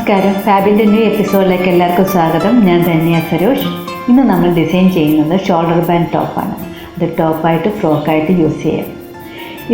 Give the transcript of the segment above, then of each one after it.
നമസ്കാരം, ഫാബിൻ്റെ ന്യൂ എപ്പിസോഡിലേക്ക് എല്ലാവർക്കും സ്വാഗതം. ഞാൻ ധന്യ സരോഷ്. ഇന്ന് നമ്മൾ ഡിസൈൻ ചെയ്യുന്നത് ഷോൾഡർ ബാൻഡ് ടോപ്പാണ്. അത് ടോപ്പായിട്ട് ഫ്രോക്കായിട്ട് യൂസ് ചെയ്യാം.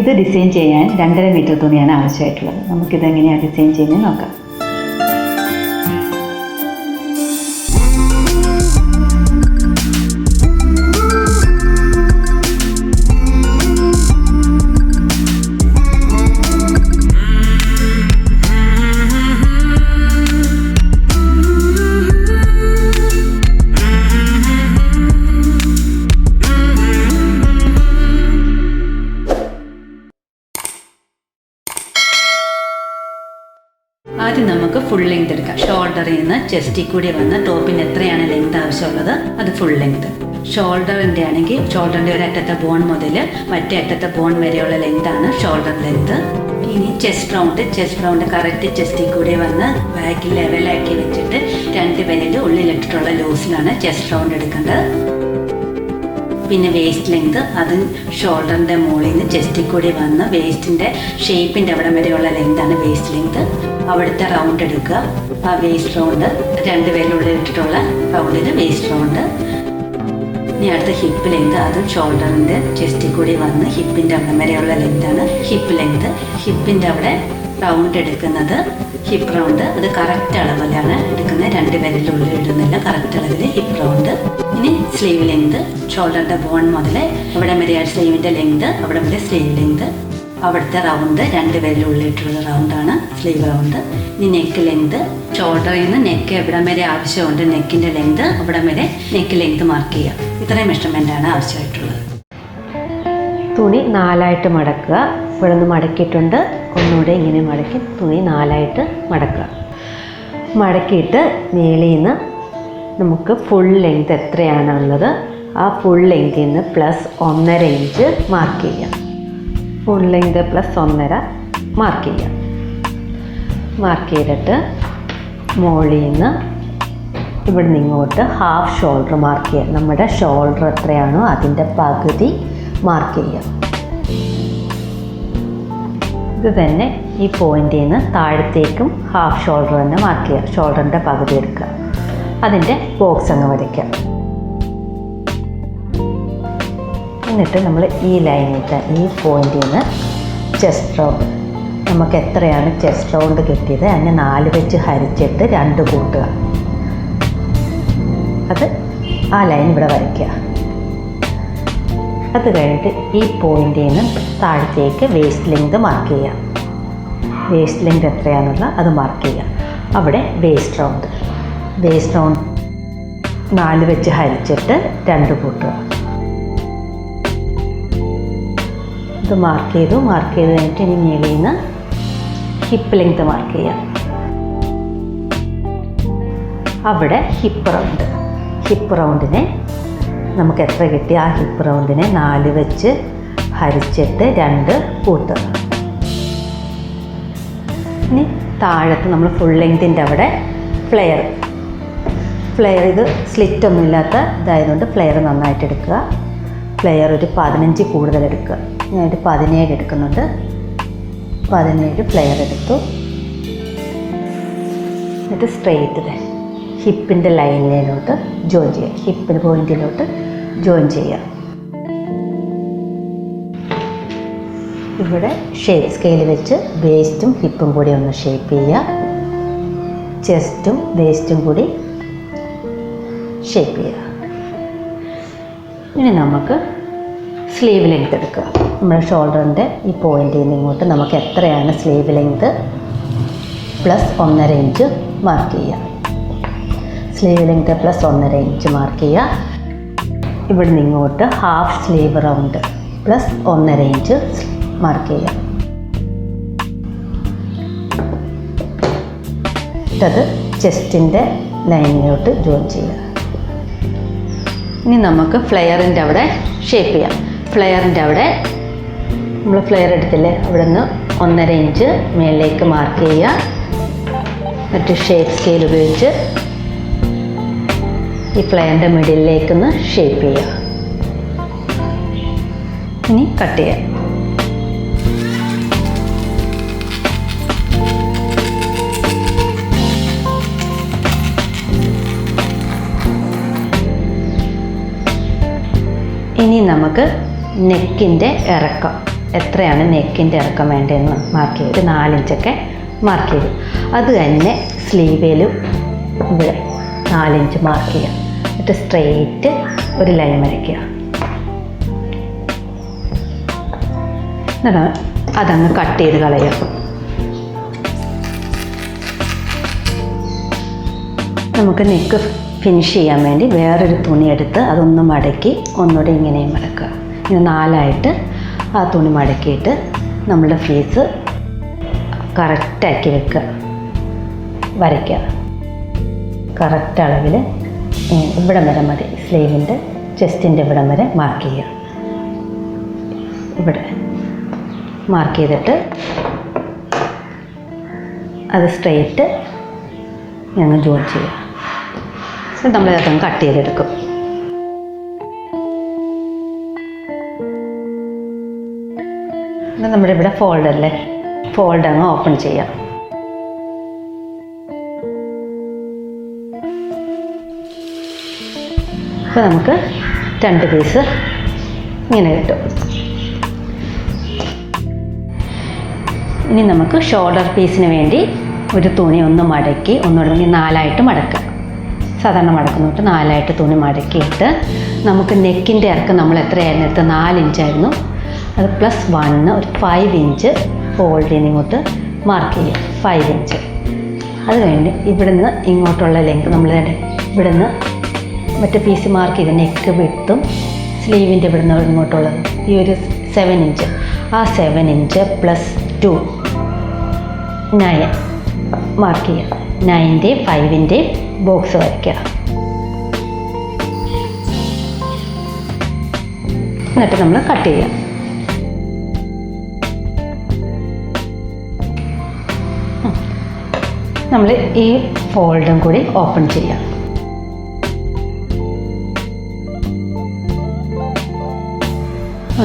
ഇത് ഡിസൈൻ ചെയ്യാൻ 2.5 മീറ്റർ തുണിയാണ് ആവശ്യമായിട്ടുള്ളത്. നമുക്കിതെങ്ങനെയാണ് ഡിസൈൻ ചെയ്യുന്നത് നോക്കാം. ആദ്യം നമുക്ക് ഫുൾ ലെങ്ത് എടുക്കാം. ഷോൾഡറിൽ നിന്ന് ചെസ്റ്റിൽ കൂടി വന്ന് ടോപ്പിന് എത്രയാണ് ലെങ്ത് ആവശ്യമുള്ളത് അത് ഫുൾ ലെങ്ത്. ഷോൾഡറിൻ്റെ ആണെങ്കിൽ ഷോൾഡറിൻ്റെ ഒരു അറ്റത്തെ ബോൺ മുതൽ മറ്റേ അറ്റത്തെ ബോൺ വരെയുള്ള ലെങ്താണ് ഷോൾഡർ ലെങ്ത്. ഇനി ചെസ്റ്റ് റൗണ്ട് കറക്റ്റ് ചെസ്റ്റിൽ കൂടി വന്ന് ബാക്കിൽ ലെവലാക്കി വെച്ചിട്ട് 2 വിരൽ ഉള്ളിലിട്ടിട്ടുള്ള ലൂസിലാണ് ചെസ്റ്റ് റൗണ്ട് എടുക്കേണ്ടത്. പിന്നെ വേസ്റ്റ് ലെങ്ത്, അത് ഷോൾഡറിൻ്റെ മുകളിൽ നിന്ന് ചെസ്റ്റിൽ കൂടി വന്ന് വേസ്റ്റിൻ്റെ ഷേപ്പിൻ്റെ അവിടെ വരെയുള്ള ലെങ്താണ് വേസ്റ്റ് ലെങ്ത്. അവിടുത്തെ റൗണ്ട് എടുക്കുക. ആ വേസ്റ്റ് റൗണ്ട് 2 വിരലുള്ളിൽ ഇട്ടിട്ടുള്ള റൗണ്ടിന് വേസ്റ്റ് റൗണ്ട്. ഇനി അടുത്ത ഹിപ്പ് ലെങ്ത്, അതും ഷോൾഡറിൻ്റെ ചെസ്റ്റിൽ കൂടി വന്ന് ഹിപ്പിൻ്റെ അവിടെ വരെയുള്ള ലെങ്താണ് ഹിപ്പ് ലെങ്ത്. ഹിപ്പിൻ്റെ അവിടെ റൗണ്ട് എടുക്കുന്നത് ഹിപ്പ് റൗണ്ട്, അത് കറക്റ്റ് അളവിലാണ് എടുക്കുന്നത്. 2 വിരലുള്ളിൽ ഇടുന്നില്ല, കറക്റ്റ് അളവിൽ ഹിപ്പ് റൗണ്ട്. ഇനി സ്ലീവ് ലെങ്ത്, ഷോൾഡറിൻ്റെ ബോൺ മുതൽ അവിടെ വരെ സ്ലീവിൻ്റെ ലെങ്ത്, അവിടെ വരെ സ്ലീവ് ലെങ്ത്. അവിടുത്തെ റൗണ്ട് 2 വിരലുള്ളിട്ടുള്ള റൗണ്ടാണ് സ്ലീവ് റൗണ്ട്. ഇനി നെക്ക് ലെങ്ത്, ഷോൾഡറിൽ നിന്ന് നെക്ക് എവിടം വരെ ആവശ്യമുണ്ട് നെക്കിൻ്റെ ലെങ്ത്, അവിടം വരെ നെക്ക് ലെങ്ത് മാർക്ക് ചെയ്യുക. ഇത്രയും മെഷർമെൻ്റാണ് ആവശ്യമായിട്ടുള്ളത്. തുണി 4ആയിട്ട് മടക്കുക. ഇവിടെ നിന്ന് മടക്കിയിട്ടുണ്ട്, ഒന്നുകൂടെ ഇങ്ങനെ മടക്കി തുണി 4ആയിട്ട് മടക്കുക. മടക്കിയിട്ട് മേളിൽ നിന്ന് നമുക്ക് ഫുൾ ലെങ്ത് എത്രയാണുള്ളത് ആ ഫുൾ ലെങ്തിൽ നിന്ന് പ്ലസ് 1.5 ഇഞ്ച് മാർക്ക് ചെയ്യാം. ഫുൾ ലെങ്ത് പ്ലസ് 1.5 മാർക്ക് ചെയ്യാം. മാർക്ക് ചെയ്തിട്ട് മുകളിൽ നിന്ന് ഇവിടുന്ന് ഇങ്ങോട്ട് ഹാഫ് ഷോൾഡർ മാർക്ക് ചെയ്യാം. നമ്മുടെ ഷോൾഡർ എത്രയാണോ അതിൻ്റെ പകുതി മാർക്ക് ചെയ്യാം. ഇത് തന്നെ ഈ പോയിന്റിൽ നിന്ന് താഴത്തേക്കും ഹാഫ് ഷോൾഡർ തന്നെ മാർക്ക് ചെയ്യാം. ഷോൾഡറിൻ്റെ പകുതി എടുക്കുക, അതിൻ്റെ ബോക്സ് അങ്ങ് വരയ്ക്കാം. എന്നിട്ട് നമ്മൾ ഈ ലൈനിൽ ഈ പോയിന്റിൽ നിന്ന് ചെസ്റ്റ് റൗണ്ട്, നമുക്ക് എത്രയാണ് ചെസ്റ്റ് റൗണ്ട് കിട്ടിയത് അതിനെ 4 വെച്ച് ഹരിച്ചിട്ട് 2 കൂട്ടുക. അത് ആ ലൈൻ ഇവിടെ വരയ്ക്കുക. അത് കഴിഞ്ഞിട്ട് ഈ പോയിന്റിൽ നിന്ന് താഴത്തേക്ക് വേസ്റ്റ് ലെങ്ത് മാർക്ക് ചെയ്യുക. വേസ്റ്റ് ലെങ്ത് എത്രയാണെന്നുള്ള അത് മാർക്ക് ചെയ്യുക. അവിടെ വേസ്റ്റ് റൗണ്ട് 4 വെച്ച് ഹരിച്ചിട്ട് 2 കൂട്ടുക. ഇത് മാർക്ക് ചെയ്ത് കഴിഞ്ഞിട്ട് ഇനി മേളിൽ നിന്ന് ഹിപ്പ് ലെങ്ത് മാർക്ക് ചെയ്യാം. അവിടെ ഹിപ്പ് റൗണ്ടിനെ നമുക്ക് എത്ര കിട്ടി ആ ഹിപ്പ് റൗണ്ടിനെ 4 വെച്ച് ഹരിച്ചിട്ട് 2 കൂട്ടുക. ഇനി താഴത്ത് നമ്മൾ ഫുൾ ലെങ്തിൻ്റെ അവിടെ ഫ്ലെയർ ഇത് സ്ലിറ്റൊന്നും ഇല്ലാത്ത ഇതായതുകൊണ്ട് ഫ്ലെയർ നന്നായിട്ട് എടുക്കുക. ഫ്ലെയർ ഒരു 15 കൂടുതൽ എടുക്കുക. ഞാനൊരു 17 എടുക്കുന്നുണ്ട്. 17 ഫ്ലെയർ എടുത്തു. എന്നിട്ട് സ്ട്രെയിറ്റ് ഹിപ്പിൻ്റെ ലൈനിലോട്ട് ജോയിൻ ചെയ്യുക. ഹിപ്പിൻ്റെ പോയിന്റിലോട്ട് ജോയിൻ ചെയ്യുക. ഇവിടെ ഷേപ്പ് സ്കെയിൽ വെച്ച് വേസ്റ്റും ഹിപ്പും കൂടി ഒന്ന് ഷേപ്പ് ചെയ്യുക. ചെസ്റ്റും വേസ്റ്റും കൂടി ഷേപ്പ് ചെയ്യുക. ഇനി നമുക്ക് സ്ലീവ് ലെങ്ത് എടുക്കുക. നമ്മുടെ ഷോൾഡറിൻ്റെ ഈ പോയിന്റിൽ നിന്ന് ഇങ്ങോട്ട് നമുക്ക് എത്രയാണ് sleeve length plus 1.5 inch mark ചെയ്യുക. Sleeve length plus 1.5 inch mark ചെയ്യുക. ഇവിടുന്ന് ഇങ്ങോട്ട് half sleeve round plus 1.5 inch mark ചെയ്യുക. അത് ചെസ്റ്റിൻ്റെ ലൈനിലോട്ട് ജോയിൻ ചെയ്യുക. ഇനി നമുക്ക് ഫ്ലെയറിൻ്റെ അവിടെ ഷേപ്പ് ചെയ്യാം. ഫ്ലെയറിൻ്റെ അവിടെ നമ്മൾ ഫ്ലെയർ എടുത്തില്ലേ, അവിടെ നിന്ന് 1.5 ഇഞ്ച് മേളിലേക്ക് മാർക്ക് ചെയ്യുക. എന്നിട്ട് ഷേപ്പ് സ്കെയിൽ ഉപയോഗിച്ച് ഈ ഫ്ലെയറിൻ്റെ മിഡിലിലേക്കൊന്ന് ഷേപ്പ് ചെയ്യുക. ഇനി കട്ട് ചെയ്യാം. നമുക്ക് നെക്കിൻ്റെ ഇറക്കം എത്രയാണ് നെക്കിൻ്റെ ഇറക്കം വേണ്ടതെന്ന് മാർക്ക് ചെയ്ത് ഒരു 4 ഇഞ്ചൊക്കെ മാർക്ക് ചെയ്തു. അത് തന്നെ സ്ലീവിലും ഇവിടെ 4 ഇഞ്ച് മാർക്ക് ചെയ്യുക. എന്നിട്ട് സ്ട്രെയിറ്റ് ഒരു ലൈൻ വരയ്ക്കുക. എന്നിട്ട് അതങ്ങ് കട്ട് ചെയ്ത് കളയുക. നമുക്ക് നെക്ക് ഫിനിഷ് ചെയ്യാൻ വേണ്ടി വേറൊരു തുണി എടുത്ത് അതൊന്ന് മടക്കി ഒന്നുകൂടെ ഇങ്ങനെയും മടക്കുക. ഇങ്ങനെ 4ആയിട്ട് ആ തുണി മടക്കിയിട്ട് നമ്മളുടെ ഫേസ് കറക്റ്റാക്കി വെക്കുക, വരയ്ക്കുക. കറക്റ്റ് അളവിൽ ഇവിടം വരെ മതി. സ്ലീവിൻ്റെ ചെസ്റ്റിൻ്റെ ഇവിടം വരെ മാർക്ക് ചെയ്യുക. ഇവിടെ മാർക്ക് ചെയ്തിട്ട് അത് സ്ട്രെയിറ്റ് ഞങ്ങൾ ജോയിൻ ചെയ്യുക. എന്നിട്ട് നമ്മളിതൊക്കെ കട്ട് ചെയ്തെടുക്കും. നമ്മുടെ ഇവിടെ ഫോൾഡല്ലേ, ഫോൾഡ് അങ്ങ് ഓപ്പൺ ചെയ്യാം. അപ്പോൾ നമുക്ക് 2 പീസ് ഇങ്ങനെ കിട്ടും. ഇനി നമുക്ക് ഷോൾഡർ പീസിന് വേണ്ടി ഒരു തുണി ഒന്ന് മടക്കി ഒന്നുകൂടെ 4ആയിട്ട് മടക്കുക. സാധാരണ മടക്കുന്നിട്ട് 4ആയിട്ട് തുണി മടക്കിയിട്ട് നമുക്ക് നെക്കിൻ്റെ ഇറക്കം നമ്മൾ എത്രയായിരുന്നു എടുത്ത് 4 ഇഞ്ചായിരുന്നു. അത് +1 ഒരു 5 ഇഞ്ച് ഫോൾഡ് ചെയ്യുന്ന ഇങ്ങോട്ട് മാർക്ക് ചെയ്യുക. 5 ഇഞ്ച്. അത് കഴിഞ്ഞ് ഇവിടുന്ന് ഇങ്ങോട്ടുള്ള ലെങ്ത് നമ്മൾ ഇവിടുന്ന് മറ്റേ പീസ് മാർക്ക് ചെയ്ത് നെക്ക് വിട്ടും സ്ലീവിൻ്റെ ഇവിടുന്ന് ഇങ്ങോട്ടുള്ളത് ഈ ഒരു 7 ഇഞ്ച്. ആ 7 ഇഞ്ച് +2 9 മാർക്ക് ചെയ്യുക. 9ൻ്റെയും 5ൻ്റെയും ബോക്സ് വരയ്ക്കുക. എന്നിട്ട് നമ്മൾ കട്ട് ചെയ്യാം. നമ്മൾ ഈ ഫോൾഡും കൂടി ഓപ്പൺ ചെയ്യാം.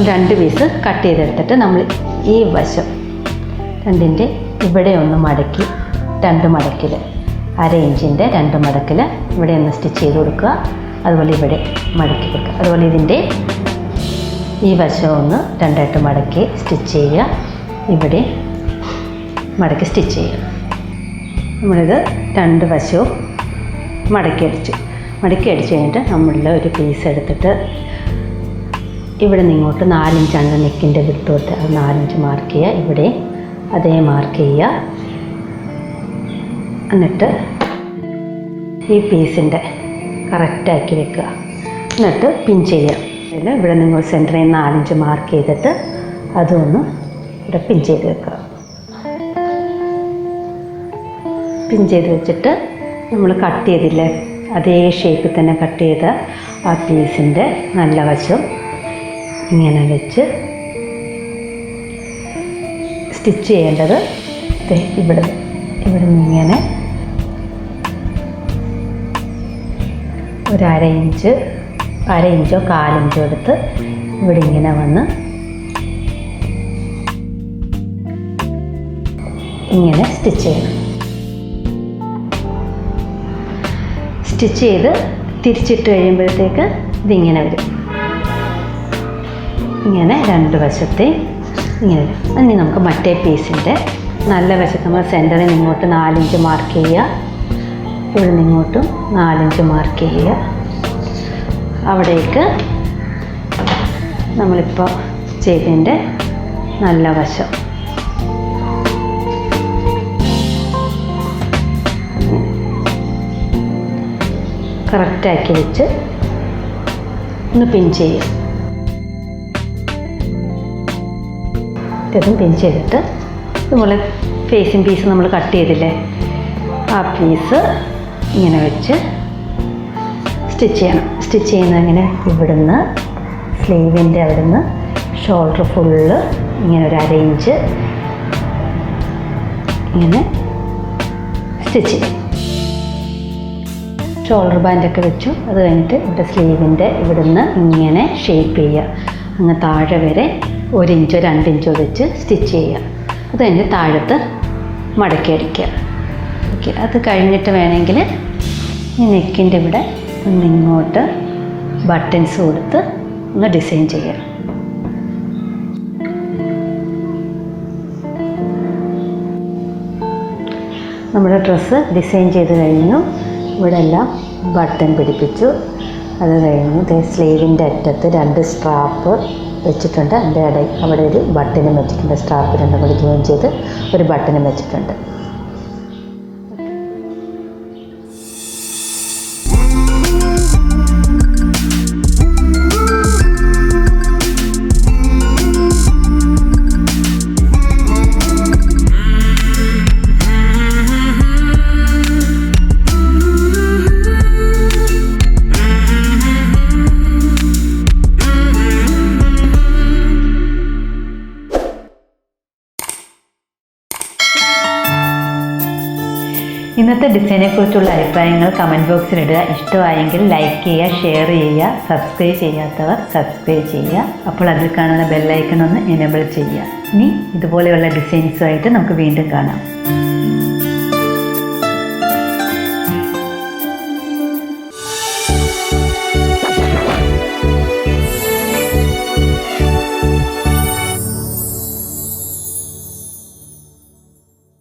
രണ്ട് പീസ് കട്ട് ചെയ്തെടുത്തിട്ട് നമ്മൾ ഈ വശം രണ്ടിൻ്റെ ഇവിടെ ഒന്ന് മടക്കി 2 മടക്കിൽ 1/2 ഇഞ്ചിൻ്റെ 2 മടക്കിൽ ഇവിടെ ഒന്ന് സ്റ്റിച്ച് ചെയ്ത് കൊടുക്കുക. അതുപോലെ ഇവിടെ മടക്കി കൊടുക്കുക. അതുപോലെ ഇതിൻ്റെ ഈ വശം ഒന്ന് 2ആയിട്ട് മടക്കി സ്റ്റിച്ച് ചെയ്യുക. ഇവിടെ മടക്കി സ്റ്റിച്ച് ചെയ്യുക. നമ്മളിത് 2 വശവും മടക്കി അടിച്ചു കഴിഞ്ഞിട്ട് നമ്മളുടെ ഒരു പീസ് എടുത്തിട്ട് ഇവിടെ നിന്ന് ഇങ്ങോട്ട് 4 ഇഞ്ചാണ് നെക്കിൻ്റെ വിട്ട് തൊട്ട് അത് 4 ഇഞ്ച് മാർക്ക് ചെയ്യുക. ഇവിടെ അതേ മാർക്ക് ചെയ്യുക. എന്നിട്ട് ഈ പീസിൻ്റെ കറക്റ്റാക്കി വെക്കുക. എന്നിട്ട് പിൻ ചെയ്യുക. അതിൽ ഇവിടെ നിങ്ങൾ സെൻറ്ററിൽ നിന്ന് 4 ഇഞ്ച് മാർക്ക് ചെയ്തിട്ട് അതൊന്ന് ഇവിടെ പിൻ ചെയ്ത് വെക്കുക. പിൻ ചെയ്ത് വെച്ചിട്ട് നമ്മൾ കട്ട് ചെയ്തില്ലേ അതേ ഷേപ്പിൽ തന്നെ കട്ട് ചെയ്ത ആ പീസിൻ്റെ നല്ല വശം ഇങ്ങനെ വെച്ച് സ്റ്റിച്ച് ചെയ്യേണ്ടത് ഇവിടെ നിന്ന് ഇങ്ങനെ ഒരു 1/2 ഇഞ്ചോ 1/4 ഇഞ്ചോ എടുത്ത് ഇവിടെ ഇങ്ങനെ വന്ന് ഇങ്ങനെ സ്റ്റിച്ച് ചെയ്യണം. സ്റ്റിച്ച് ചെയ്ത് തിരിച്ചിട്ട് കഴിയുമ്പോഴത്തേക്ക് ഇതിങ്ങനെ വരും. ഇങ്ങനെ 2 വശത്തെ ഇങ്ങനെ വരും. ഇനി നമുക്ക് മറ്റേ പീസിൻ്റെ നല്ല വശത്ത് നമ്മൾ സെൻറ്ററിൽ നിന്ന് ഇങ്ങോട്ട് 4 ഇഞ്ച് മാർക്ക് ചെയ്യുക. ഇവിടെ നിന്ന് ഇങ്ങോട്ടും 4 ഇഞ്ച് മാർക്ക് ചെയ്യുക. അവിടേക്ക് നമ്മളിപ്പോൾ ചെയ്തതിൻ്റെ നല്ല വശം കറക്റ്റാക്കി വെച്ച് ഒന്ന് പിൻ ചെയ്യുക. ഇതും പിൻ ചെയ്തിട്ട് ഇതുപോലെ ഫേസിങ് പീസ് നമ്മൾ കട്ട് ചെയ്തില്ലേ ആ പീസ് ഇങ്ങനെ വെച്ച് സ്റ്റിച്ച് ചെയ്യണം. സ്റ്റിച്ച് ചെയ്യുന്നത് ഇങ്ങനെ ഇവിടുന്ന് സ്ലീവിൻ്റെ അവിടുന്ന് ഷോൾഡർ ഫുള്ള് ഇങ്ങനെ ഒരു 1/2 ഇഞ്ച് ഇങ്ങനെ സ്റ്റിച്ച് ചെയ്യും. ഷോൾഡർ ബാൻഡൊക്കെ വെച്ചു. അത് കഴിഞ്ഞിട്ട് ഇവിടെ സ്ലീവിൻ്റെ ഇവിടുന്ന് ഇങ്ങനെ ഷേപ്പ് ചെയ്യുക. അങ്ങ് താഴെ വരെ 1 ഇഞ്ചോ 2 ഇഞ്ചോ വെച്ച് സ്റ്റിച്ച് ചെയ്യുക. അത് കഴിഞ്ഞ് താഴത്ത് മടക്കി അടിക്കുക. ഓക്കെ, അത് കഴിഞ്ഞിട്ട് വേണമെങ്കിൽ ഈ നെക്കിൻ്റെ ഇവിടെ ഒന്നിങ്ങോട്ട് ബട്ടൺസ് കൊടുത്ത് ഒന്ന് ഡിസൈൻ ചെയ്യാം. നമ്മുടെ ഡ്രസ്സ് ഡിസൈൻ ചെയ്ത് കഴിഞ്ഞു. ഇവിടെ എല്ലാം ബട്ടൺ പിടിപ്പിച്ചു. അത് കഴിഞ്ഞു സ്ലീവിൻ്റെ അറ്റത്ത് 2 സ്ട്രാപ്പ് വെച്ചിട്ടുണ്ട്. അതിൻ്റെ അവിടെ ഒരു ബട്ടനും വെച്ചിട്ടുണ്ട്. സ്ട്രാപ്പ് രണ്ടും കൂടി ജോയിൻ ചെയ്ത് ഒരു ബട്ടനും വെച്ചിട്ടുണ്ട്. ഇന്നത്തെ ഡിസൈനെക്കുറിച്ചുള്ള അഭിപ്രായങ്ങൾ കമൻറ്റ് ബോക്സിലിടുക. ഇഷ്ടമായെങ്കിൽ ലൈക്ക് ചെയ്യുക, ഷെയർ ചെയ്യുക, സബ്സ്ക്രൈബ് ചെയ്യാത്തവർ സബ്സ്ക്രൈബ് ചെയ്യുക. അപ്പോൾ അതിൽ കാണുന്ന ബെല്ലൈക്കൺ ഒന്ന് എനേബിൾ ചെയ്യുക. ഇനി ഇതുപോലെയുള്ള ഡിസൈൻസുമായിട്ട് നമുക്ക് വീണ്ടും കാണാം.